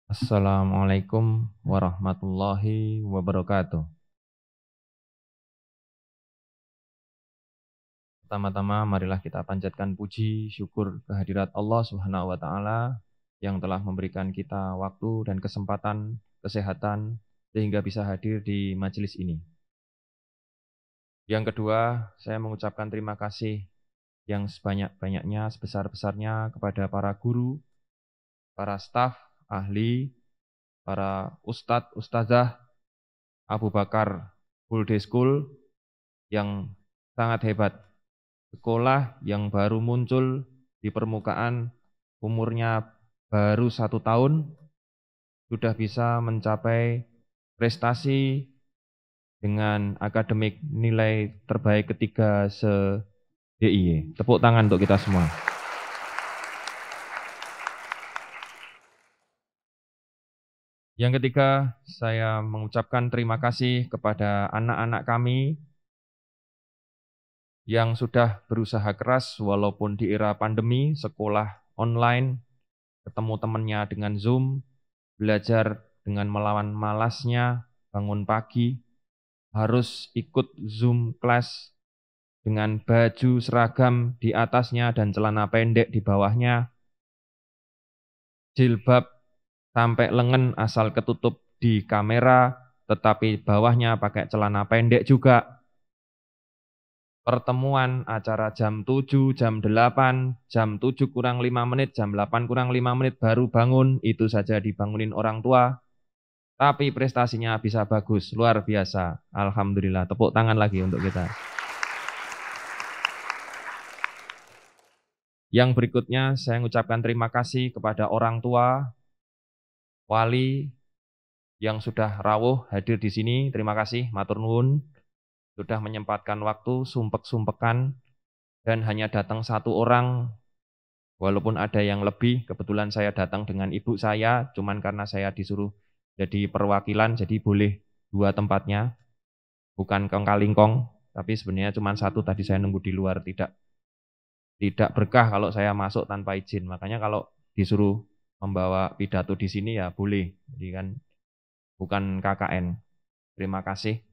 Assalamualaikum warahmatullahi wabarakatuh. Pertama-tama marilah kita panjatkan puji syukur kehadirat Allah Subhanahu wa taala yang telah memberikan kita waktu dan kesempatan, kesehatan sehingga bisa hadir di majelis ini. Yang kedua, saya mengucapkan terima kasih yang sebanyak-banyaknya, sebesar-besarnya kepada para guru, para staf, ahli, para ustadz, ustazah, Abu Bakar Full Day School yang sangat hebat. Sekolah yang baru muncul di permukaan, umurnya baru 1 tahun, sudah bisa mencapai prestasi dengan akademik nilai terbaik ketiga se-DIY. Tepuk tangan untuk kita semua. Yang ketiga, saya mengucapkan terima kasih kepada anak-anak kami yang sudah berusaha keras walaupun di era pandemi, sekolah online, ketemu temannya dengan Zoom, belajar dengan melawan malasnya, bangun pagi, harus ikut Zoom class dengan baju seragam di atasnya dan celana pendek di bawahnya, jilbab sampai lengan asal ketutup di kamera, tetapi bawahnya pakai celana pendek juga. Pertemuan acara jam 7, jam 8, jam 7 kurang 5 menit, jam 8 kurang 5 menit baru bangun, itu saja dibangunin orang tua. Tapi prestasinya bisa bagus, luar biasa. Alhamdulillah, tepuk tangan lagi untuk kita. Yang berikutnya, saya mengucapkan terima kasih kepada orang tua, wali, yang sudah rawuh hadir di sini. Terima kasih, matur nuwun. Sudah menyempatkan waktu, sumpek-sumpekan, dan hanya datang 1 orang, walaupun ada yang lebih. Kebetulan saya datang dengan ibu saya, cuman karena saya disuruh jadi perwakilan, jadi boleh 2 tempatnya. Bukan kong-kalingkong, tapi sebenarnya cuma 1 tadi saya nunggu di luar, tidak berkah kalau saya masuk tanpa izin. Makanya kalau disuruh membawa pidato di sini ya boleh. Jadi kan bukan KKN. Terima kasih.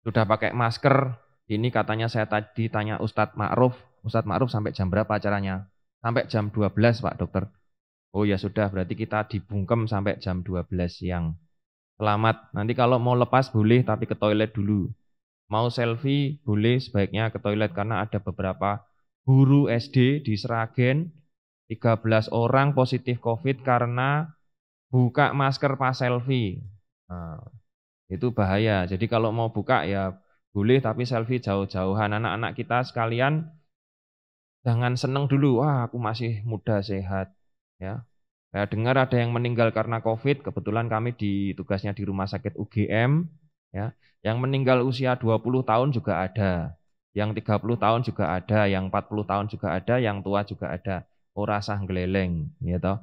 Sudah pakai masker. Ini katanya saya tadi tanya Ustadz Ma'ruf. Ustadz Ma'ruf sampai jam berapa acaranya? Sampai jam 12 Pak Dokter. Oh ya sudah, berarti kita dibungkem sampai jam 12 siang. Selamat. Nanti kalau mau lepas boleh tapi ke toilet dulu. Mau selfie boleh, sebaiknya ke toilet karena ada beberapa guru SD di Sragen, 13 orang positif COVID karena buka masker pas selfie. Nah, itu bahaya. Jadi kalau mau buka ya boleh tapi selfie jauh-jauhan. Anak-anak kita sekalian jangan seneng dulu, wah aku masih muda sehat. Ya. Saya dengar ada yang meninggal karena COVID, kebetulan kami tugasnya di Rumah Sakit UGM, ya. Yang meninggal usia 20 tahun juga ada, yang 30 tahun juga ada, yang 40 tahun juga ada, yang tua juga ada. Ora sah gleleng, ya toh.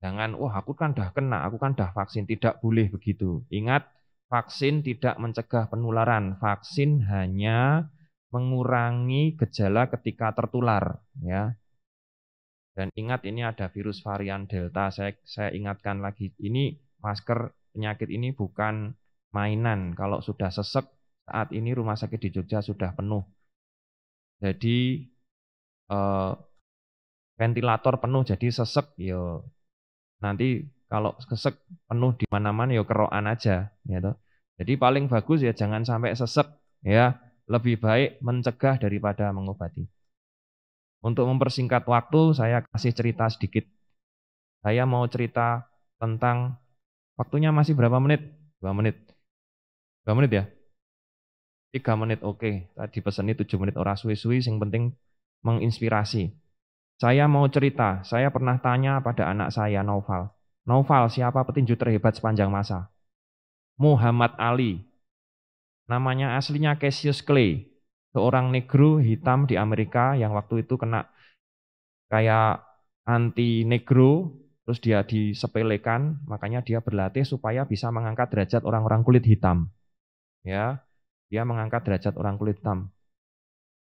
Jangan, wah aku kan dah kena, aku kan dah vaksin, tidak boleh begitu. Ingat, vaksin tidak mencegah penularan, vaksin hanya mengurangi gejala ketika tertular, ya. Dan ingat ini ada virus varian Delta, saya ingatkan lagi, ini masker penyakit ini bukan mainan. Kalau sudah sesek, saat ini rumah sakit di Jogja sudah penuh. Jadi eh, ventilator penuh, jadi sesek, yo nanti kalau sesek penuh di mana-mana, yo kerokan aja. Gitu. Jadi paling bagus ya jangan sampai sesek, ya lebih baik mencegah daripada mengobati. Untuk mempersingkat waktu, saya kasih cerita sedikit. Saya mau cerita tentang, waktunya masih berapa menit? 2 menit. 2 menit ya? 3 menit, oke. Tadi peseni 7 menit, ora suwi-suwi, yang penting menginspirasi. Saya mau cerita, saya pernah tanya pada anak saya, Naufal. Naufal, siapa petinju terhebat sepanjang masa? Muhammad Ali. Namanya aslinya Cassius Clay. Seorang negro hitam di Amerika yang waktu itu kena kayak anti negro, terus dia disepelekan, makanya dia berlatih supaya bisa mengangkat derajat orang-orang kulit hitam. Ya, dia mengangkat derajat orang kulit hitam.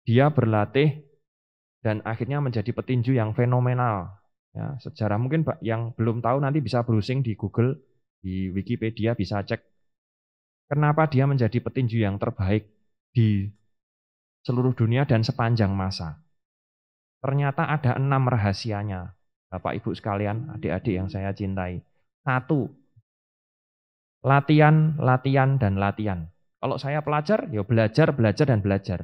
Dia berlatih dan akhirnya menjadi petinju yang fenomenal. Ya, sejarah mungkin yang belum tahu nanti bisa browsing di Google, di Wikipedia bisa cek kenapa dia menjadi petinju yang terbaik di seluruh dunia dan sepanjang masa. Ternyata ada 6 rahasianya, Bapak Ibu sekalian, adik-adik yang saya cintai. 1, latihan, latihan, dan latihan. Kalau saya pelajar, ya belajar, belajar, dan belajar.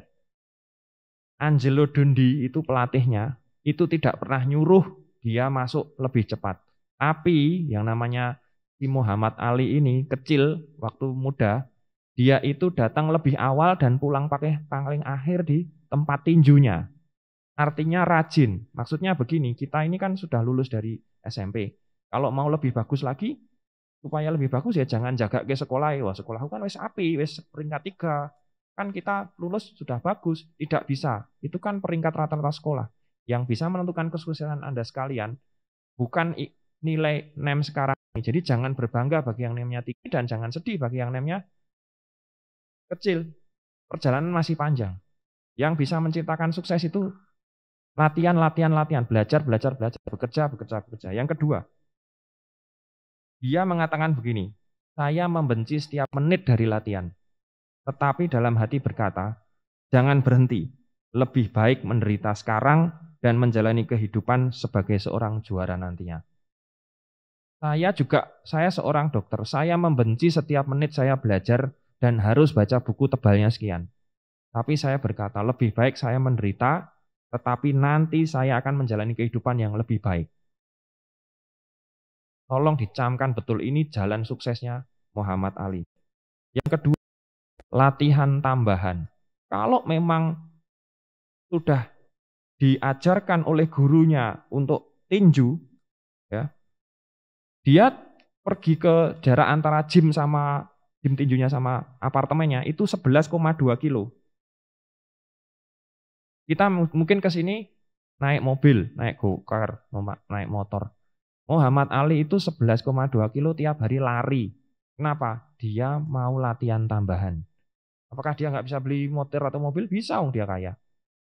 Angelo Dondi itu pelatihnya, itu tidak pernah nyuruh dia masuk lebih cepat. Tapi yang namanya si Muhammad Ali ini kecil waktu muda, dia itu datang lebih awal dan pulang paling akhir di tempat tinjunya. Artinya rajin. Maksudnya begini, kita ini kan sudah lulus dari SMP. Kalau mau lebih bagus lagi, supaya lebih bagus ya jangan jaga ke sekolah. Wah, sekolahku kan wis api, wis peringkat 3. Kan kita lulus sudah bagus, tidak bisa. Itu kan peringkat rata-rata sekolah. Yang bisa menentukan kesuksesan Anda sekalian bukan nilai NEM sekarang ini. Jadi jangan berbangga bagi yang NEM-nya tinggi dan jangan sedih bagi yang NEM-nya kecil. Perjalanan masih panjang. Yang bisa menciptakan sukses itu latihan, latihan, latihan, belajar, belajar, belajar, bekerja, bekerja, bekerja. Yang kedua, dia mengatakan begini, saya membenci setiap menit dari latihan. Tetapi dalam hati berkata, jangan berhenti. Lebih baik menderita sekarang dan menjalani kehidupan sebagai seorang juara nantinya. Saya seorang dokter, saya membenci setiap menit saya belajar dan harus baca buku tebalnya sekian. Tapi saya berkata, lebih baik saya menderita, tetapi nanti saya akan menjalani kehidupan yang lebih baik. Tolong dicamkan betul, ini jalan suksesnya Muhammad Ali. Yang kedua, latihan tambahan. Kalau memang sudah diajarkan oleh gurunya untuk tinju, ya, dia pergi ke jarak antara gym tinjunya sama apartemennya itu 11,2 kilo. Kita mungkin ke sini naik mobil, naik go-kart, naik motor. Muhammad Ali itu 11,2 kilo tiap hari lari. Kenapa? Dia mau latihan tambahan. Apakah dia nggak bisa beli motor atau mobil? Bisa, dia kaya.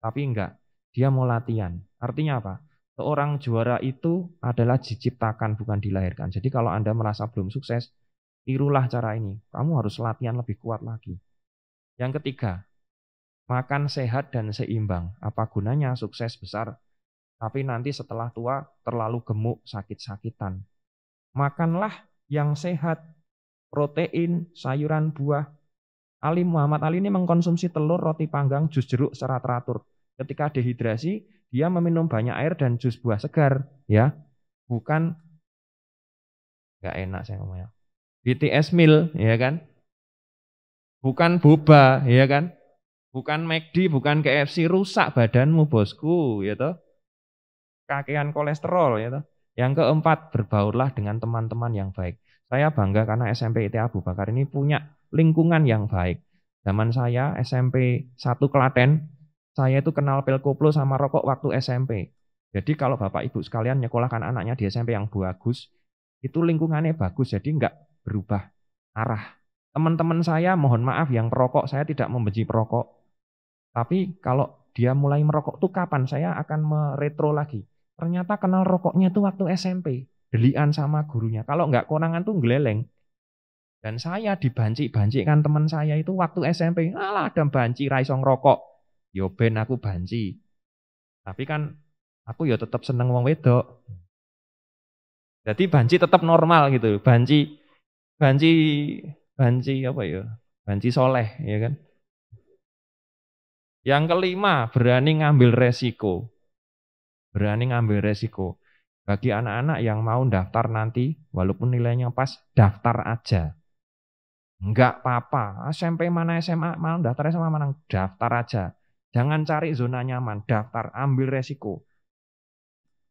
Tapi enggak, dia mau latihan. Artinya apa? Seorang juara itu adalah diciptakan, bukan dilahirkan. Jadi kalau Anda merasa belum sukses, tirulah cara ini. Kamu harus latihan lebih kuat lagi. Yang ketiga, makan sehat dan seimbang. Apa gunanya sukses besar, tapi nanti setelah tua terlalu gemuk, sakit-sakitan. Makanlah yang sehat, protein, sayuran, buah. Muhammad Ali ini mengkonsumsi telur, roti panggang, jus jeruk secara teratur. Ketika dehidrasi, dia meminum banyak air dan jus buah segar, ya. Bukan nggak enak saya ngomongnya. BTS meal, ya kan? Bukan boba, ya kan? Bukan McD, bukan KFC, rusak badanmu, bosku, ya toh. Kakean kolesterol, ya toh. Yang keempat, berbaurlah dengan teman-teman yang baik. Saya bangga karena SMP IT Abu Bakar ini punya lingkungan yang baik. Zaman saya SMP 1 Klaten, saya itu kenal pil koplo sama rokok waktu SMP. Jadi kalau Bapak Ibu sekalian nyekolahkan anaknya di SMP yang bagus, itu lingkungannya bagus, jadi enggak berubah arah. Teman-teman saya mohon maaf yang perokok, saya tidak membenci perokok. Tapi kalau dia mulai merokok tuh kapan? Saya akan meretro lagi. Ternyata kenal rokoknya itu waktu SMP. Delian sama gurunya. Kalau enggak konangan tuh geleleng. Dan saya dibanci-bancikan teman saya itu waktu SMP. Alah, ada banci raisong rokok. Yo ben aku banci. Tapi kan aku ya tetap seneng wong wedok. Jadi banci tetap normal gitu. Banci apa ya? Banci soleh, ya kan? Yang kelima, berani ngambil resiko. Berani ngambil resiko. Bagi anak-anak yang mau daftar nanti, walaupun nilainya pas, daftar aja. Enggak apa-apa, SMP mana SMA, mau daftar SMA mana, daftar aja. Jangan cari zona nyaman, daftar, ambil resiko.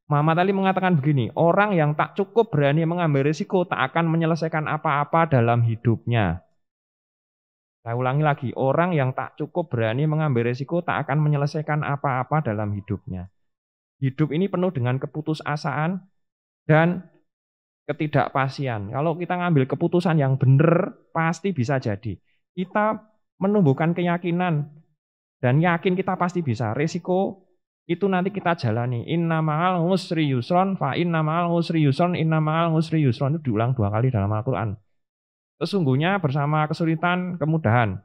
Muhammad Ali mengatakan begini, orang yang tak cukup berani mengambil resiko tak akan menyelesaikan apa-apa dalam hidupnya. Saya ulangi lagi, orang yang tak cukup berani mengambil resiko tak akan menyelesaikan apa-apa dalam hidupnya. Hidup ini penuh dengan keputusasaan dan ketidakpastian. Kalau kita ngambil keputusan yang benar, pasti bisa jadi. Kita menumbuhkan keyakinan dan yakin kita pasti bisa. Resiko Itu nanti kita jalani. Inna ma'al usri yusron, fa inna ma'al usri yusron, inna ma'al usri yusron. Itu diulang 2 kali dalam Al-Quran. Sesungguhnya bersama kesulitan, kemudahan.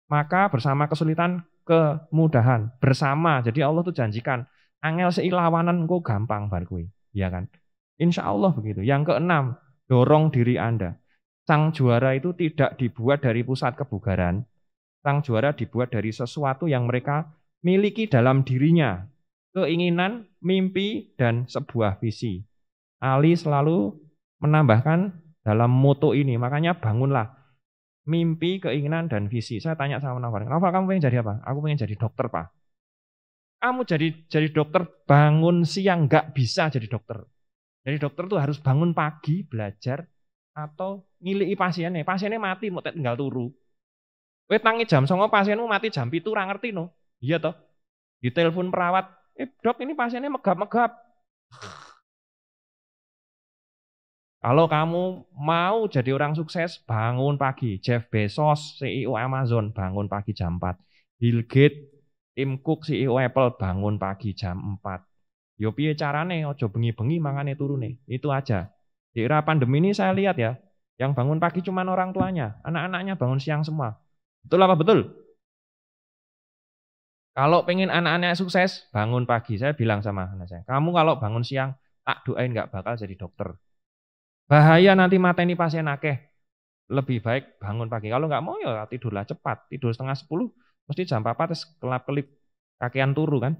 Maka bersama kesulitan, kemudahan. Bersama. Jadi Allah tuh janjikan. Angel seilawanan engko gampang bar kuwi. Ya kan? Insya Allah begitu. Yang keenam, dorong diri Anda. Sang juara itu tidak dibuat dari pusat kebugaran. Sang juara dibuat dari sesuatu yang mereka miliki dalam dirinya. Keinginan, mimpi, dan sebuah visi. Ali selalu menambahkan dalam moto ini. Makanya bangunlah. Mimpi, keinginan, dan visi. Saya tanya sama Novel. Novel, kamu pengen jadi apa? Aku pengen jadi dokter, Pak. Kamu jadi dokter, bangun siang nggak bisa jadi dokter. Jadi dokter tuh harus bangun pagi, belajar, atau ngiliki pasiennya. Pasiennya mati, mau tinggal turu. Kowe tangi jam 09.00 pasienmu mati jam 7 ora ngerti no. Iya toh. Ditelepon perawat, dok ini pasiennya megap-megap. Kalau kamu mau jadi orang sukses, bangun pagi. Jeff Bezos, CEO Amazon, bangun pagi jam 4. Bill Gates, Tim Cook, CEO Apple, bangun pagi jam 4. Yo piye carane, ojo bengi-bengi mangane turune. Itu aja. Di era pandemi ini saya lihat ya, yang bangun pagi cuma orang tuanya, anak-anaknya bangun siang semua. Betul apa betul? Kalau pengen anak-anaknya sukses, bangun pagi. Saya bilang sama anak saya, kamu kalau bangun siang, tak doain nggak bakal jadi dokter. Bahaya nanti mateni pasien akeh. Lebih baik bangun pagi. Kalau nggak mau ya tidurlah cepat. Tidur setengah 10, mesti jam 4 terus kelap-kelip kakean turu kan.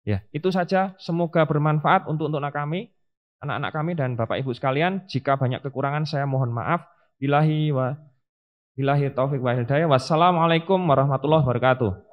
Ya, itu saja. Semoga bermanfaat untuk kami, anak-anak kami dan Bapak Ibu sekalian. Jika banyak kekurangan saya mohon maaf. Billahi taufiq wa hidayah. Wassalamualaikum warahmatullahi wabarakatuh.